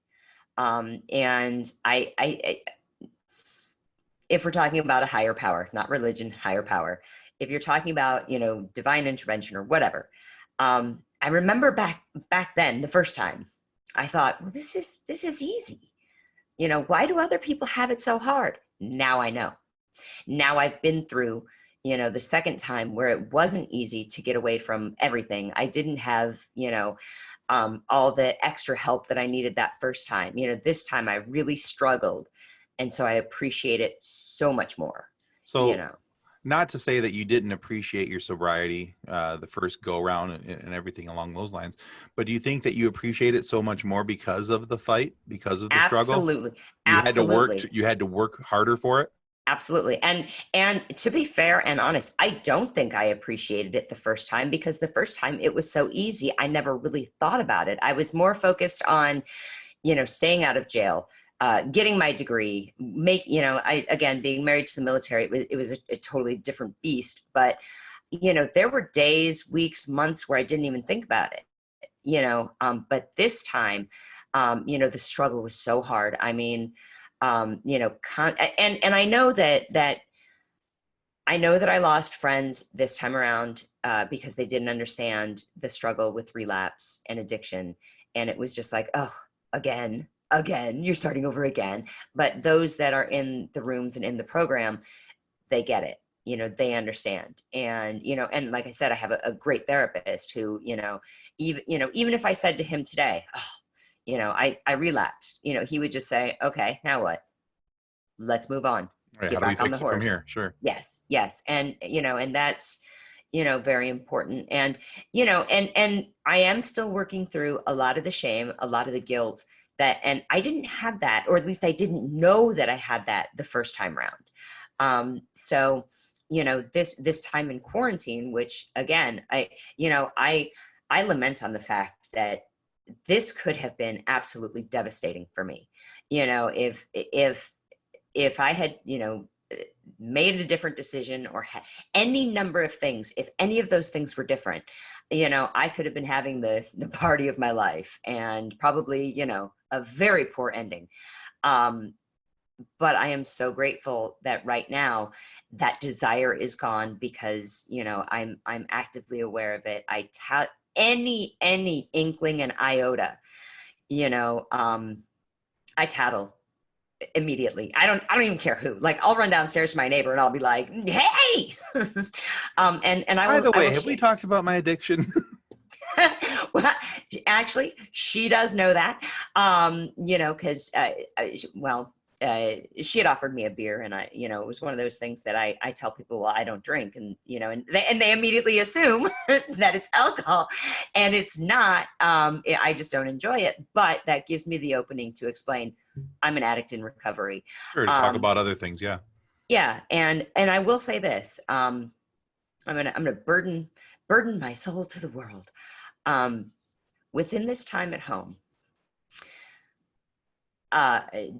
And if we're talking about a higher power, not religion, higher power, if you're talking about, divine intervention or whatever, I remember back then, the first time, I thought, well, this is easy. Why do other people have it so hard? Now I know. Now I've been through, the second time where it wasn't easy to get away from everything. I didn't have, all the extra help that I needed that first time. This time I really struggled. And so I appreciate it so much more, you So, know. not to say that you didn't appreciate your sobriety the first go round and everything along those lines, but do you think that you appreciate it so much more because of the fight, because of the struggle? Absolutely. You had to work. Absolutely. You had to work harder for it. Absolutely. And to be fair and honest, I don't think I appreciated it the first time, because the first time it was so easy. I never really thought about it. I was more focused on, staying out of jail, getting my degree, again, being married to the military, it was a totally different beast. But, there were days, weeks, months where I didn't even think about it, but this time, the struggle was so hard. I mean, and I know that I lost friends this time around, because they didn't understand the struggle with relapse and addiction. And it was just like, oh, again, you're starting over again. But those that are in the rooms and in the program, they get it. They understand. And like I said, I have a great therapist who, even if I said to him today, oh, I relapsed, he would just say, okay, now what? Let's move on. All right, how Get do we back on the fix it from horse. here? Sure. Yes, yes. And that's, very important. And I am still working through a lot of the shame, a lot of the guilt and I didn't have that, or at least I didn't know that I had that the first time around. So, this time in quarantine, which again, I lament on the fact that this could have been absolutely devastating for me. If I had, made a different decision, or had any number of things, if any of those things were different, I could have been having the party of my life, and probably, a very poor ending. Um, but I am so grateful that right now that desire is gone, because, I'm actively aware of it. Any inkling and iota, I tattle immediately. I don't even care who. Like, I'll run downstairs to my neighbor and I'll be like, hey. And I By will the I way, will have we talked about my addiction? well, actually, she does know that. Because well, she had offered me a beer, and it was one of those things that I tell people, well, I don't drink, and they immediately assume that it's alcohol, and it's not. I just don't enjoy it, but that gives me the opening to explain I'm an addict in recovery. Sure, to talk Um, about other things. Yeah. yeah, and I will say this. I'm gonna burden my soul to the world. Um, Within this time at home,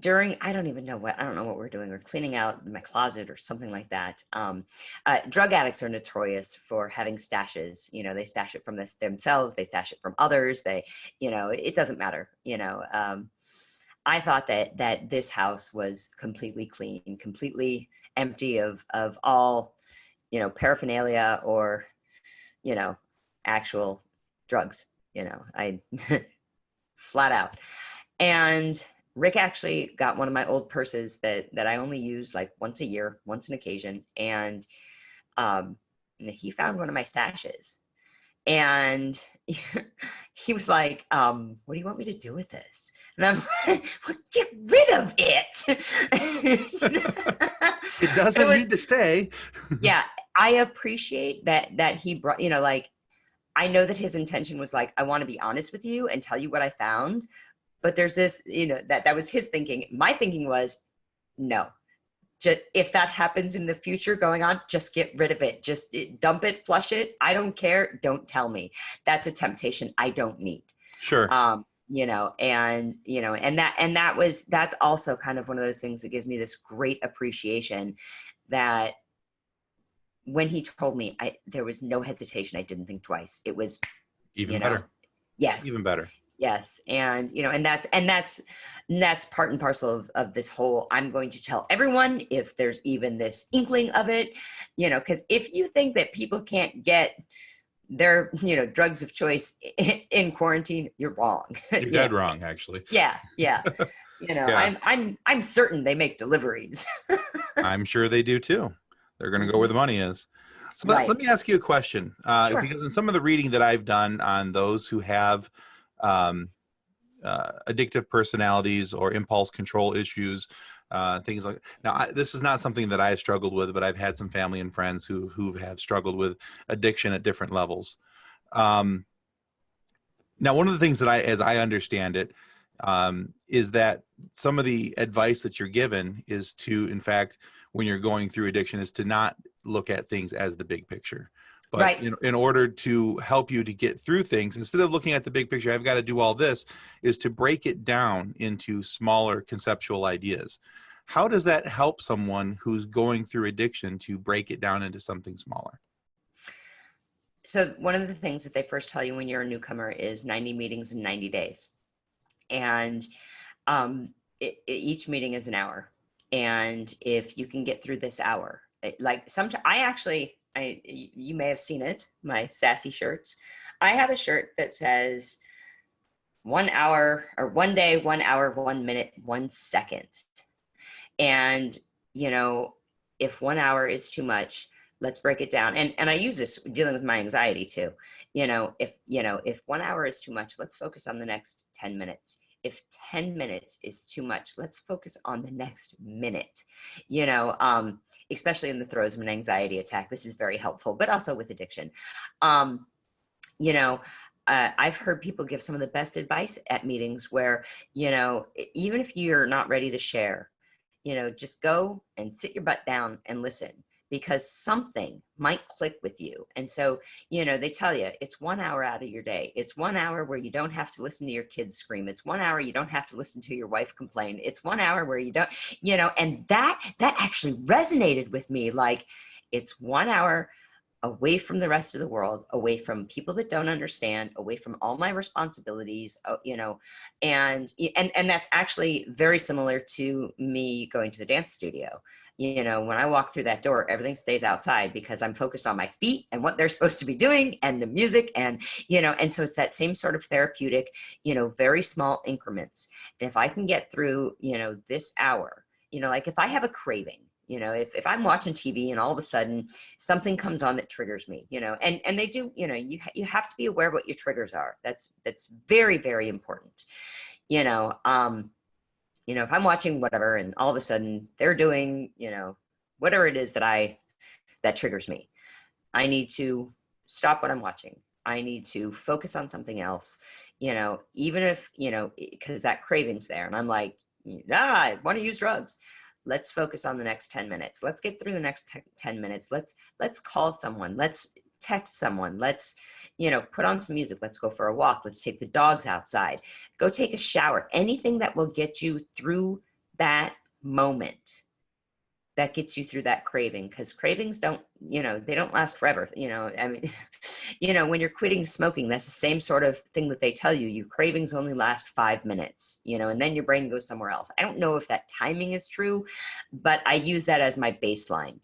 during I don't know what we're doing. We're cleaning out my closet or something like that. Drug addicts are notorious for having stashes. They stash it from themselves, they stash it from others. It doesn't matter. I thought that this house was completely clean, completely empty of all, paraphernalia or, you know actual drugs. I flat out. And Rick actually got one of my old purses that I only use like once a year, once an occasion, and um, he found one of my stashes, and he was like, "What do you want me to do with this?" And I'm like, well, "Get rid of it." It It doesn't was, need to stay. yeah. I appreciate that he brought, like, I know that his intention was like, I want to be honest with you and tell you what I found. But there's this, that was his thinking. My thinking was, no, just, if that happens in the future going on, just get rid of it. Just dump it, flush it. I don't care. Don't tell me. That's a temptation I don't need. Sure. That's also kind of one of those things that gives me this great appreciation that when he told me, there was no hesitation. I didn't think twice. It was, Even better. Even yes, better. yes. And, and that's part and parcel of this whole, I'm going to tell everyone if there's even this inkling of it, because if you think that people can't get their, drugs of choice in quarantine, you're wrong. You're dead wrong, actually. Yeah. Yeah. Yeah. I'm certain they make deliveries. I'm sure they do too. They're going to go where the money is. So Right. let me ask you a question. Sure. Because in some of the reading that I've done on those who have um, addictive personalities or impulse control issues, things like now, this is not something that I've struggled with, but I've had some family and friends who have struggled with addiction at different levels. Now, one of the things that as I understand it, is that some of the advice that you're given is to, in fact, when you're going through addiction, is to not look at things as the big picture. But Right. in order to help you to get through things, instead of looking at the big picture, I've got to do all this, is to break it down into smaller conceptual ideas. How does that help someone who's going through addiction to break it down into something smaller? So one of the things that they first tell you when you're a newcomer is 90 meetings in 90 days. And each meeting is an hour. And if you can get through this hour, you may have seen it, my sassy shirts. I have a shirt that says 1 hour or 1 day, 1 hour, 1 minute, 1 second. And, if 1 hour is too much, let's break it down. And I use this dealing with my anxiety too. If 1 hour is too much, let's focus on the next 10 minutes. If 10 minutes is too much, let's focus on the next minute, especially in the throes of an anxiety attack. This is very helpful, but also with addiction. I've heard people give some of the best advice at meetings where, even if you're not ready to share, just go and sit your butt down and listen, because something might click with you. And so, they tell you it's 1 hour out of your day. It's 1 hour where you don't have to listen to your kids scream. It's 1 hour you don't have to listen to your wife complain. It's 1 hour where you don't, and that actually resonated with me. Like, it's 1 hour away from the rest of the world, away from people that don't understand, away from all my responsibilities, and that's actually very similar to me going to the dance studio. When I walk through that door, everything stays outside because I'm focused on my feet and what they're supposed to be doing and the music, and so it's that same sort of therapeutic, very small increments. And if I can get through, this hour, like if I have a craving, if I'm watching TV and all of a sudden something comes on that triggers me, and they do, you have to be aware of what your triggers are. That's very, very important. If I'm watching whatever and all of a sudden they're doing, whatever it is that triggers me, I need to stop what I'm watching. I need to focus on something else, even if, because that craving's there and I'm like, I want to use drugs. Let's focus on the next 10 minutes. Let's get through the next 10 minutes. Let's call someone. Let's text someone. Let's, put on some music. Let's go for a walk. Let's take the dogs outside. Go take a shower. Anything that will get you through that moment, that gets you through that craving, because cravings don't, they don't last forever. When you're quitting smoking, that's the same sort of thing that they tell you. Your cravings only last 5 minutes, and then your brain goes somewhere else. I don't know if that timing is true, but I use that as my baseline.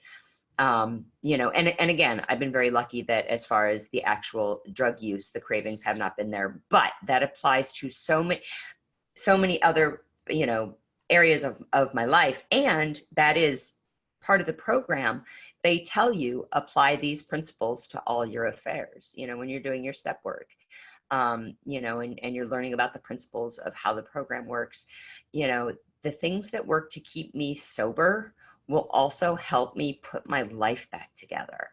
And again, I've been very lucky that as far as the actual drug use, the cravings have not been there, but that applies to so many other, areas of my life. And that is part of the program. They tell you, apply these principles to all your affairs, when you're doing your step work, and you're learning about the principles of how the program works. The things that work to keep me sober will also help me put my life back together.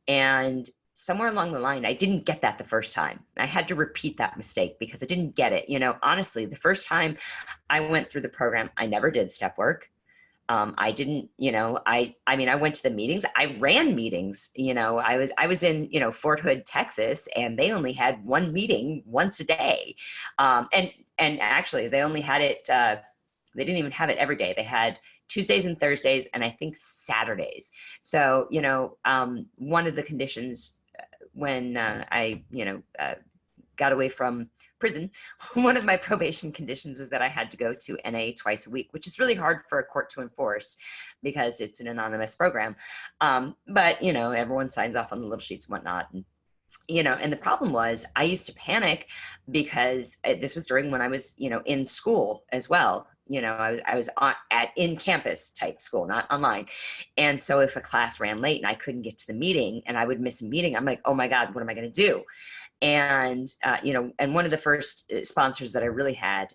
And somewhere along the line, I didn't get that the first time. I had to repeat that mistake because I didn't get it. Honestly, the first time I went through the program, I never did step work. I didn't, I went to the meetings, I ran meetings, I was in, Fort Hood, Texas, and they only had one meeting once a day. And actually they only had it, they didn't even have it every day. They had Tuesdays and Thursdays, and I think Saturdays. So, one of the conditions when got away from prison, one of my probation conditions was that I had to go to NA twice a week, which is really hard for a court to enforce because it's an anonymous program. But, everyone signs off on the little sheets and whatnot. And the problem was I used to panic because this was during when I was, in school as well. I was at in-campus type school, not online. And so if a class ran late and I couldn't get to the meeting and I would miss a meeting, I'm like, oh my God, what am I going to do? And, and one of the first sponsors that I really had,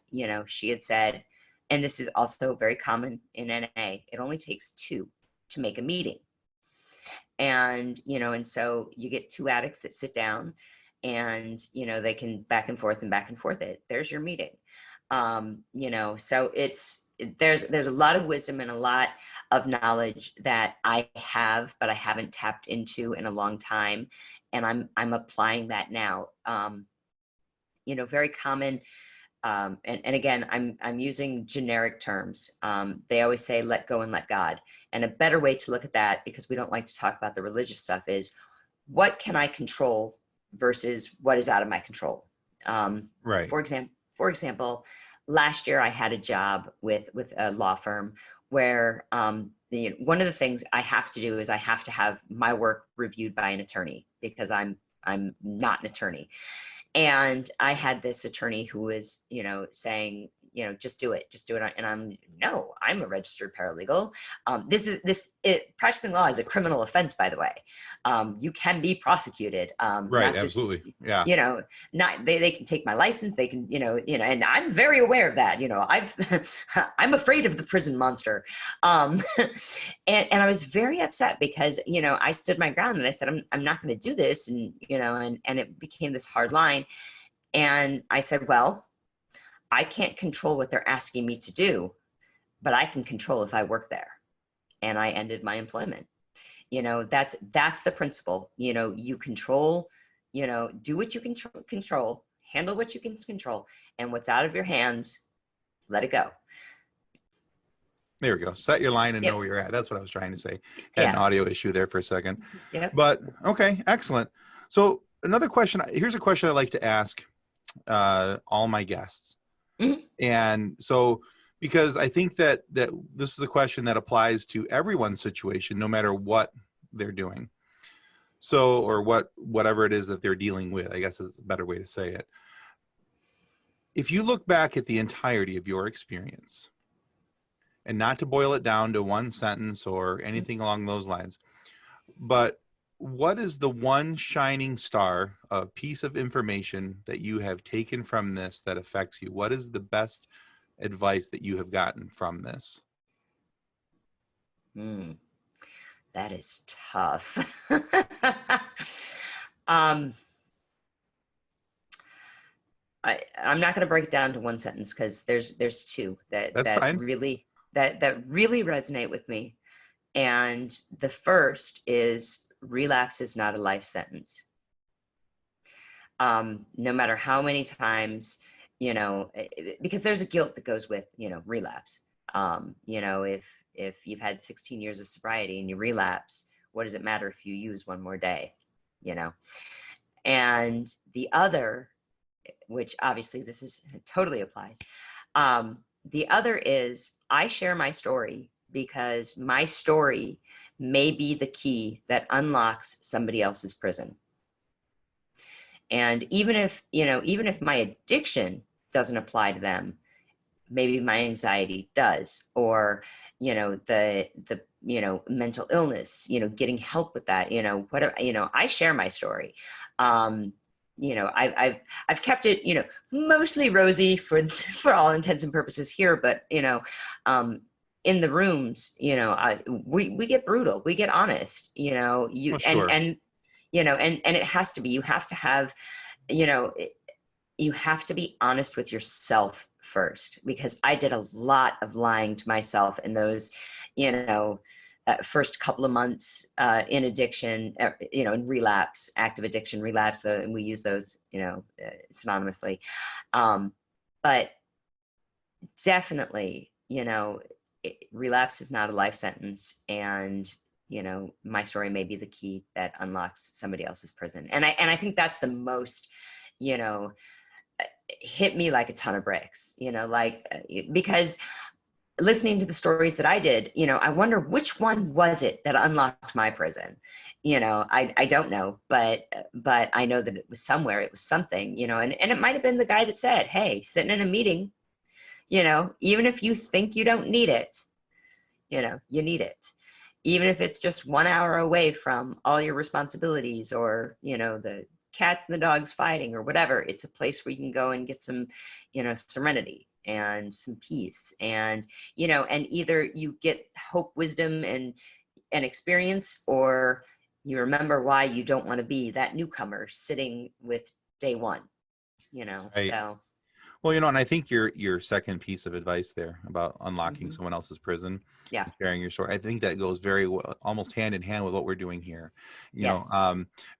she had said, and this is also very common in NA, it only takes 2 to make a meeting. And, and so you get 2 addicts that sit down and, they can back and forth it. There's your meeting. So there's a lot of wisdom and a lot of knowledge that I have, but I haven't tapped into in a long time. And I'm applying that now. Very common. And again, I'm using generic terms. They always say, let go and let God. And a better way to look at that, because we don't like to talk about the religious stuff, is what can I control versus what is out of my control. Right. For example, last year I had a job with a law firm where one of the things I have to do is I have to have my work reviewed by an attorney because I'm not an attorney. And I had this attorney who was, saying, just do it. And I'm a registered paralegal. Practicing law is a criminal offense, by the way. You can be prosecuted. Right. Absolutely. Yeah. Not they can take my license. They can, and I'm very aware of that. I'm afraid of the prison monster. And I was very upset because, I stood my ground and I said, I'm not going to do this. And, and it became this hard line. And I said, well, I can't control what they're asking me to do, but I can control if I work there. And I ended my employment. That's the principle. You control, do what you can control, handle what you can control, and what's out of your hands, let it go. There we go. Set your line and know where you're at. That's what I was trying to say. Had an audio issue there for a second. Yep. But okay, excellent. So another question, here's a question I like to ask all my guests. Mm-hmm. And so, because I think that this is a question that applies to everyone's situation, no matter what they're doing. So, or whatever it is that they're dealing with, I guess is a better way to say it. If you look back at the entirety of your experience, and not to boil it down to one sentence or anything along those lines, but what is the one shining star, a piece of information that you have taken from this that affects you? What is the best advice that you have gotten from this? That is tough. I'm not going to break it down to one sentence because there's 2 that really resonate with me. And the first is relapse is not a life sentence. No matter how many times, because there's a guilt that goes with, relapse. If you've had 16 years of sobriety and you relapse, what does it matter if you use one more day, And the other, which obviously totally applies. The other is I share my story because my story may be the key that unlocks somebody else's prison. And even if my addiction doesn't apply to them, maybe my anxiety does, or, the mental illness, getting help with that, whatever, I share my story. I've kept it, mostly rosy for all intents and purposes here, but, in the rooms, we get brutal, we get honest, Sure. and it has to be, you have to have, you have to be honest with yourself first, because I did a lot of lying to myself in those, first couple of months in addiction, in relapse, active addiction, relapse, and we use those, synonymously. But definitely, relapse is not a life sentence, and my story may be the key that unlocks somebody else's prison. And I think that's the most, hit me like a ton of bricks, because listening to the stories that I did, I wonder which one was it that unlocked my prison. I don't know, but I know that it was somewhere, it was something, and it might've been the guy that said, hey, sitting in a meeting, even if you think you don't need it, you need it. Even if it's just 1 hour away from all your responsibilities, or, the cats and the dogs fighting or whatever, it's a place where you can go and get some, serenity and some peace, and, and either you get hope, wisdom, and experience, or you remember why you don't want to be that newcomer sitting with day one, Right. So. Well, and I think your second piece of advice there about unlocking Mm-hmm. someone else's prison, Yeah. sharing your story, I think that goes very well, almost hand in hand with what we're doing here. Yes.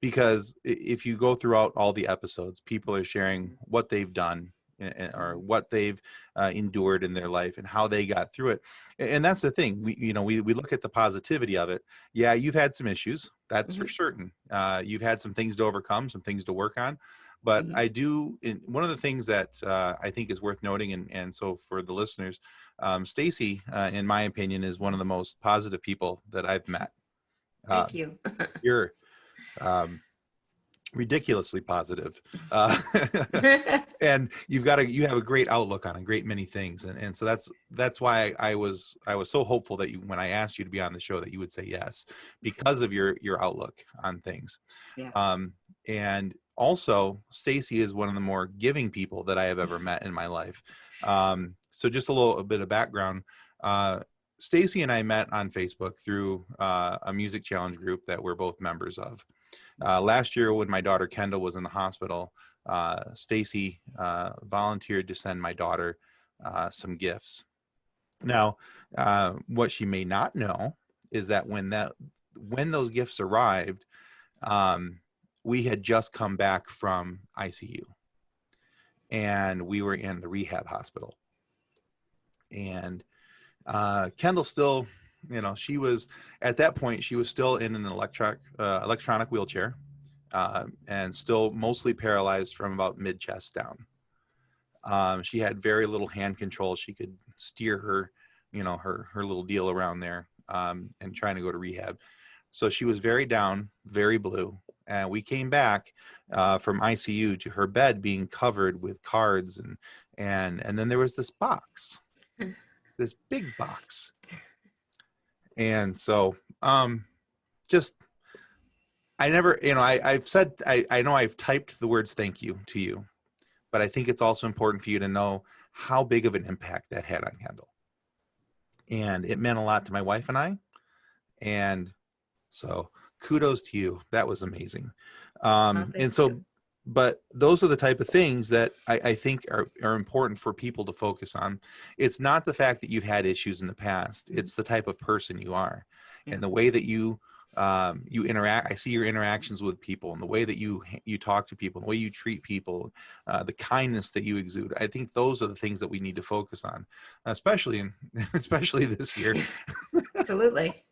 Because if you go throughout all the episodes, people are sharing what they've done or what they've endured in their life and how they got through it. And that's the thing. We look at the positivity of it. Yeah, you've had some issues. That's for certain. You've had some things to overcome, some things to work on. But I do, one of the things that I think is worth noting, and so for the listeners, Stacy, in my opinion, is one of the most positive people that I've met. Thank you. You're ridiculously positive, and you have a great outlook on a great many things, and so that's why I was so hopeful that when I asked you to be on the show, that you would say yes, because of your outlook on things. Yeah. And also, Stacy is one of the more giving people that I have ever met in my life. So just a little bit of background. Stacy and I met on Facebook through a music challenge group that we're both members of. Last year, when my daughter Kendall was in the hospital, Stacy volunteered to send my daughter some gifts. Now, what she may not know is that when those gifts arrived, we had just come back from ICU, and we were in the rehab hospital. And Kendall still, she was, at that point, she was still in an electronic wheelchair, and still mostly paralyzed from about mid-chest down. She had very little hand control. She could steer her, her little deal around there, and trying to go to rehab. So she was very down, very blue. And we came back from ICU to her bed being covered with cards, and then there was this box, this big box. And so just, I never, I've said, I know I've typed the words thank you to you, but I think it's also important for you to know how big of an impact that had on Kendall. And it meant a lot to my wife and I. And so kudos to you. That was amazing. And so, but those are the type of things that I think are important for people to focus on. It's not the fact that you've had issues in the past. It's the type of person you are, and the way that you interact. I see your interactions with people, and the way that you talk to people, the way you treat people, the kindness that you exude. I think those are the things that we need to focus on, especially this year. Absolutely.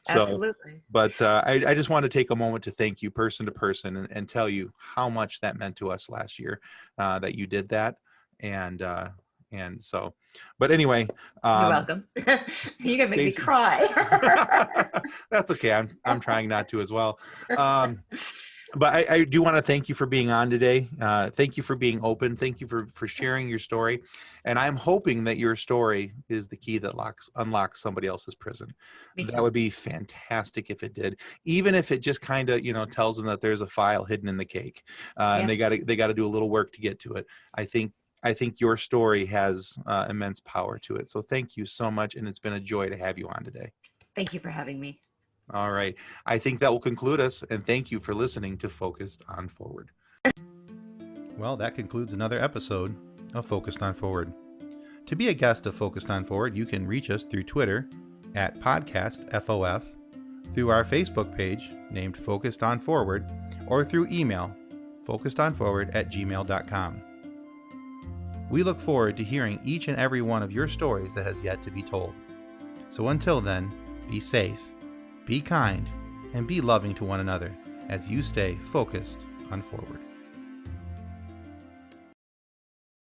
So, absolutely. But I just want to take a moment to thank you person to person, and tell you how much that meant to us last year, that you did that. And so, but anyway, you're welcome. You're gonna make me cry. That's okay. I'm trying not to as well. But I do want to thank you for being on today. Thank you for being open. Thank you for sharing your story. And I'm hoping that your story is the key that unlocks somebody else's prison. That would be fantastic if it did. Even if it just kind of, tells them that there's a file hidden in the cake, and they got to do a little work to get to it. I think your story has immense power to it. So thank you so much. And it's been a joy to have you on today. Thank you for having me. All right. I think that will conclude us, and thank you for listening to Focused on Forward. Well, that concludes another episode of Focused on Forward. To be a guest of Focused on Forward, you can reach us through Twitter at podcastfof, through our Facebook page named Focused on Forward, or through email focusedonforward@gmail.com. We look forward to hearing each and every one of your stories that has yet to be told. So until then, be safe, be kind, and be loving to one another as you stay focused on forward.